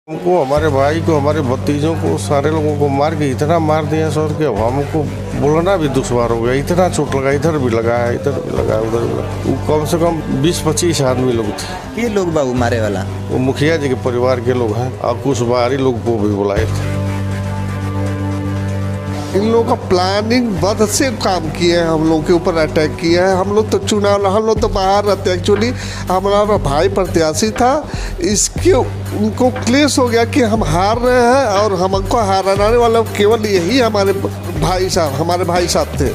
हमको, हमारे भाई को, हमारे भतीजों को, सारे लोगों को मार के इतना मार दिया सर कि हमको बोलना भी दुश्वार हो गया। इतना चोट लगा, इधर भी लगा है, इधर भी लगा, उधर भी लगा। वो कम से कम 20-25 आदमी लोग थे। ये लोग बाबू मारे वाला वो मुखिया जी के परिवार के लोग हैं और कुछ बाहरी लोग को भी बुलाए थे। इन लोगों का प्लानिंग बद से काम किए हैं, हम लोग के ऊपर अटैक किया है। हम लोग तो चुनाव, हम लोग तो बाहर रहते। एक्चुअली हमारा भाई प्रत्याशी था, इसके उनको क्लेश हो गया कि हम हार रहे हैं और हमको हराने वाला केवल यही हमारे भाई साहब थे।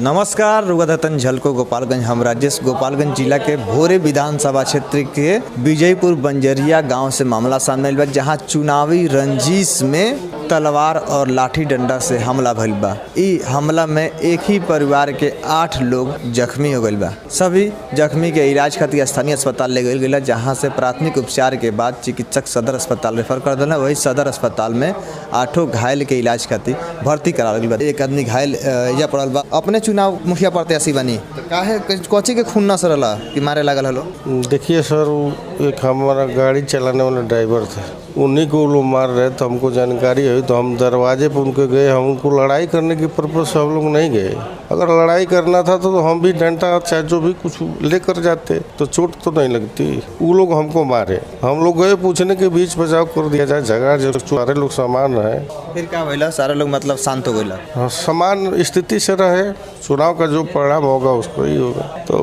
नमस्कार, रुगदतन झलको गोपालगंज। हम राजेश गोपालगंज जिला के भोरे विधानसभा क्षेत्र के विजयपुर बंजरिया गांव से मामला सामने आइल बा, जहां चुनावी रंजिश में तलवार और लाठी डंडा से हमला भइल बा। ई हमला में एक ही परिवार के 8 लोग जख्मी हो गइल बा। सभी जख्मी के इलाज खातिर स्थानीय अस्पताल ले गइल गइल, जहां से प्राथमिक उपचार के बाद चिकित्सक सदर अस्पताल रेफर कर दिला। वही सदर अस्पताल में 8 घायल के इलाज खातिर भर्ती करावल गइल बा। एक आदमी घायल या पड़ल बा। अपने चुनाव मुखिया प्रत्याशी बनी तो काहे कोची के खून न सरला कि मारे लागल हलो? देखिए सर, वो एक हमारा गाड़ी चलाने वाला ड्राइवर थे, उन्हीं को लोग मार रहे। तो हमको जानकारी हुई तो हम दरवाजे पर उनके गए। हम उनको लड़ाई करने की पर्पज से हम लोग नहीं गए। अगर लड़ाई करना था तो हम भी डंडा चाहे जो भी कुछ लेकर जाते तो चोट तो नहीं लगती। वो लोग हमको मारे, हम लोग गए पूछने के बीच बचाव कर दिया जाए। झगड़ा जो सारे लोग समान रहे। फिर क्या भइला? सारे लोग मतलब शांत हो गइला? हाँ, समान स्थिति से रहे। चुनाव का जो परिणाम होगा उसको ही होगा। तो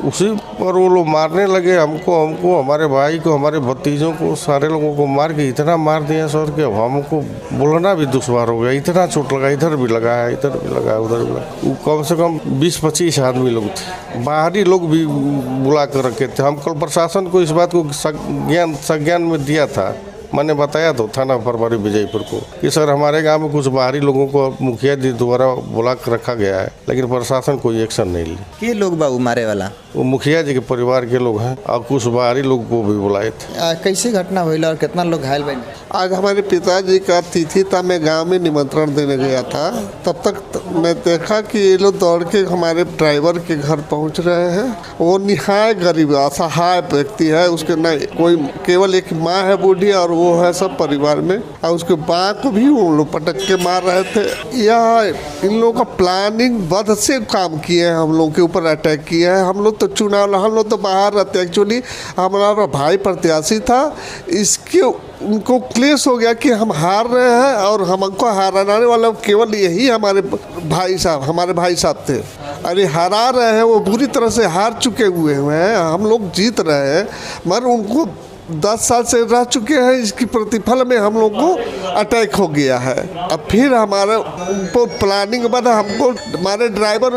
उसी पर वो लोग मारने लगे हमको, हमारे भाई को, हमारे भतीजों को, सारे लोगों को मार के इतना मार दिया सर कि हमको बोलना भी दुश्वार हो गया। इतना चोट लगा, इधर भी लगा है, इधर भी लगा, उधर भी लगा। वो कम से कम 20-25 आदमी लोग थे। बाहरी लोग भी बुला कर रखे थे। हम कल प्रशासन को इस बात को संज्ञान में दिया था। मैंने बताया तो थाना प्रभारी विजयपुर को कि सर हमारे गांव में कुछ बाहरी लोगों को मुखिया जी द्वारा बुला कर रखा गया है, लेकिन प्रशासन कोई एक्शन नहीं ली। के लोग बाबू मारे वाला? वो मुखिया जी के परिवार के लोग हैं और कुछ बाहरी लोग को भी बुलाए थे। कैसे घटना हुई और कितना लोग घायल बने? आज हमारे पिताजी का तिथि था, मैं गांव में निमंत्रण देने गया था। तब तक मैं देखा कि ये लोग दौड़ के हमारे ड्राइवर के घर पहुंच रहे हैं। वो निहाय गरीब असहाय व्यक्ति है, उसके न कोई, केवल एक माँ है बूढ़ी और वो है सब परिवार में, और उसके माँ को भी वो लोग पटक के मार रहे थे। यह इन लोगों का प्लानिंग बद से काम किए हैं, हम लोग के ऊपर अटैक किया है। हम लोग तो चुनाव, हम लोग तो बाहर रहते। एक्चुअली हमारा भाई प्रत्याशी था, इसके उनको क्लेश हो गया कि हम हार रहे हैं और हमको हराने वाला केवल यही हमारे भाई साहब थे। अरे हरा रहे हैं, वो बुरी तरह से हार चुके हुए हैं। हम लोग जीत रहे हैं, मगर उनको 10 साल से रह चुके हैं। इसकी प्रतिफल में हम लोग को अटैक हो गया है। अब फिर हमारा उनको प्लानिंग बना। हमको हमारे ड्राइवर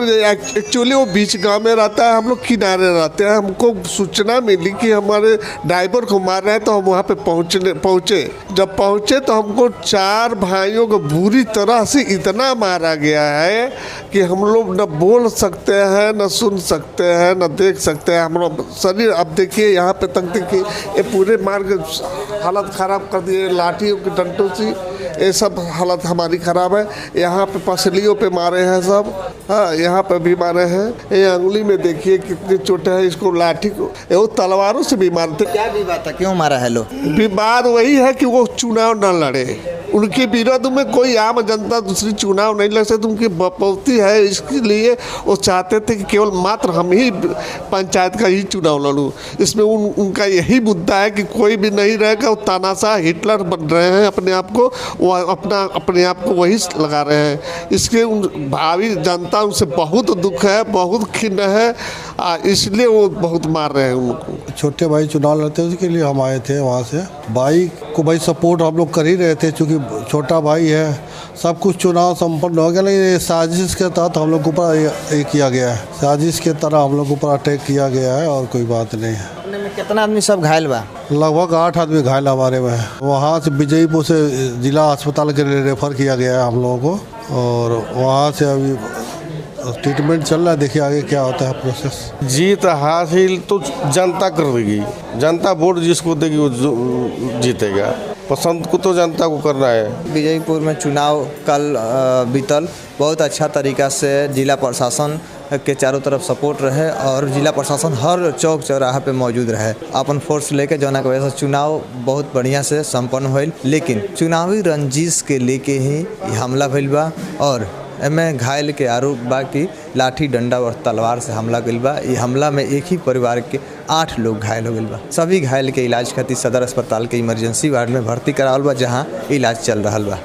एक्चुअली वो बीच गांव में रहता है, हम लोग किनारे रहते हैं। हमको सूचना मिली कि हमारे ड्राइवर को मार रहे हैं, तो हम वहाँ पे पहुँचे। जब पहुँचे तो हमको 4 भाइयों को बुरी तरह से इतना मारा गया है कि हम लोग न बोल सकते हैं, न सुन सकते हैं, न देख सकते हैं। हम लोग शरीर, अब देखिए यहाँ पे तक देखिए, ये पूरे मार के हालत ख़राब कर दिए। लाठियों के डंडों से ये सब हालत हमारी ख़राब है। यहाँ पे पसलियों पे मारे हैं सब। हाँ, यहाँ पे भी मारे हैं। ये अंगुली में देखिए कितनी चोटें हैं। इसको लाठी को, वो तलवारों से भी मारते। क्या विवाद था, क्यों मारा है लोग? विवाद वही है कि वो चुनाव न लड़े। उनके विरोध में कोई आम जनता दूसरी चुनाव नहीं लड़ सकती। उनकी बपौती है, इसके लिए वो चाहते थे कि केवल मात्र हम ही पंचायत का ही चुनाव लड़ूं। इसमें उनका यही मुद्दा है कि कोई भी नहीं रहेगा। वो तानाशाह हिटलर बन रहे हैं अपने आप को, वो अपने आप को वही लगा रहे हैं। इसके भावी जनता उनसे बहुत दुख है, बहुत खिन्न है, इसलिए वो बहुत मार रहे हैं उनको। छोटे भाई चुनाव लड़ते उसके लिए हम आए थे वहाँ से। भाई को भाई सपोर्ट हम लोग कर ही रहे थे, चूँकि छोटा भाई है। सब कुछ चुनाव संपन्न हो गया, लेकिन साजिश के तहत हम लोग ऊपर ये किया गया है। साजिश के तरह हम लोग ऊपर अटैक किया गया है और कोई बात नहीं है। अपने में कितना आदमी सब घायल बा? लगभग 8 आदमी घायल हमारे में। वहाँ से विजयपुर से जिला अस्पताल के लिए रेफ़र किया गया है हम लोगों को, और वहाँ से अभी ट्रीटमेंट चल रहा है। देखिए आगे क्या होता है प्रोसेस। जीत हासिल तो जनता कर देगी। जनता वोट जिसको देगी वो जीतेगा। पसंद को तो जनता को करना है। विजयपुर में चुनाव कल बीतल, बहुत अच्छा तरीका से जिला प्रशासन के चारों तरफ सपोर्ट रहे और जिला प्रशासन हर चौक चौराहा पे मौजूद रहे अपन फोर्स लेके, जौना की वजह से चुनाव बहुत बढ़िया से संपन्न होल। लेकिन चुनावी रंजिश के लेके ही हमला भइल बा और एमे घायल के आरोप बा कि लाठी डंडा और तलवार से हमला कइल बा। ई हमला में एक ही परिवार के 8 लोग घायल हो गइल बा। सभी घायल के इलाज खातिर सदर अस्पताल के इमरजेंसी वार्ड में भर्ती करावल बा, जहां इलाज चल रहल बा।